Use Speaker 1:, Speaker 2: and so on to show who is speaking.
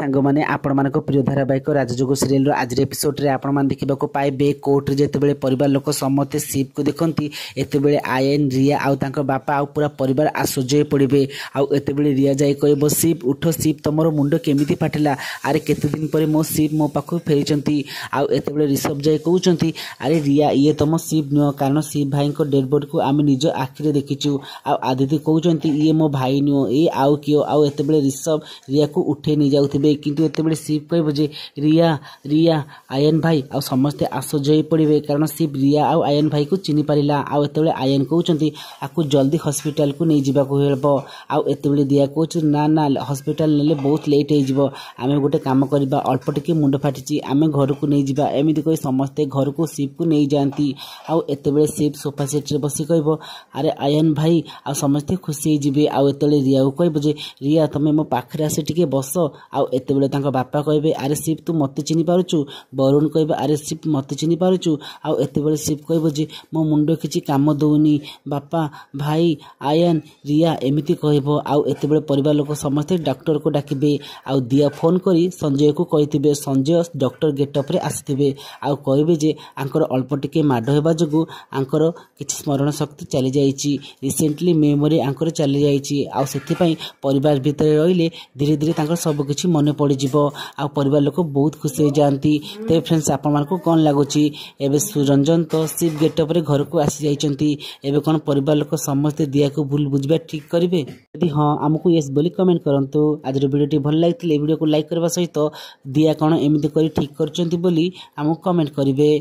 Speaker 1: सांग मैंने आपण मानक प्रिय धारावाहिक राजजोग सीरियल आज एपिसोड रे आपण मान देखा पाइबे कोर्ट रे जेतेबेले परिवार लोक समस्ते शिव को देखती एतेबेले आयन रिया आउ तांकर बापा आउ पूरा परिवार आश्चर्य पड़े आउ एतेबेले रिया जाई कहबो शिव उठ शिव तमरो मुंड केमिति फाटिला अरे केते दिन पर मो शिव मो पाखु फेरिचंती आउ एतेबेले ऋषभ जाई कहउचंती अरे रिया ये तम शिव नुह कारण शिव भाई को डेड बॉडी को आम निज आखिरे देखिचु आउ आदित्य कहउचंती ये मो भाई नुह ये आउ कियो आउ एतेबेले ऋषभ रिया को उठे नहीं जाउथिबे किंतु एतेबेले शिव कहबो जे रिया रिया आयन भाई आ समस्ते आश्चर्य पड़े कारण शिव रिया आउ आयन भाई को चिनी पारिला आउ एतेबेले आयन कहउचंती आकु जल्दी हॉस्पिटल को नहीं जिबा को हेबो आउ एतेबेले दिया कहउछ ना ना हॉस्पिटल नेले बहुत लेट हो जिवो आमे गोटे काम करबा अल्प टिके मुंड फाटिची आमे घर को नहीं जिबा एमिति कहि समस्ते घर को शिव को नहीं जानती आउ एतेबेले शिव सोफा सेट रे बसी कहबो अरे आयन भाई आ समस्ते खुशी जिबे आउ एतेबेले रिया को कहबो जे रिया तमे मो पाखरे आसे टिके बस आउ एतेबेले तांका बापा कहबे अरे शिव तू मते चिनी पारुचु वरुण कहबे अरे शिव मते चिनी पारुचु आउ एतेबेले शिव कहबो जे मो मुंडो किछि काम दउनी बापा भाई आयन रिया एमिति कहबो आउ एतेबेले परिवार लोक समस्ते डॉक्टर को डाकिबे आउ दिया फोन करी संजय को कहिथिबे संजय डॉक्टर गेटअप रे आसीथिबे आउ कहबे जे आंकर अल्प टिके माड हेबा जगु आंकर किछि स्मरण शक्ति चली जाईची रिसेंटली मेमोरी आंकर चली जाईची आउ सेथि पई परिवार भीतर रहिले धीरे धीरे तांकर सब किछि मने पड़ी जिवो आ परिवार लोक बहुत खुशी हो जाती। तो फ्रेंड्स आपण मानक कौन लगुच एबे सुरंजन तो शिव गेटअप रे घर को आसी जाइछंती एबे कौन परिवार लोक समस्ते दिया को भूल बुझबा ठीक करिवे यदि हां हमकु यस बोली कमेंट करंतु आज वीडियोटी भल लागितले वीडियो को लाइक करबा सहित दिया कौन एमिति करी ठीक करचंती बोली हमकु कमेंट करिवे।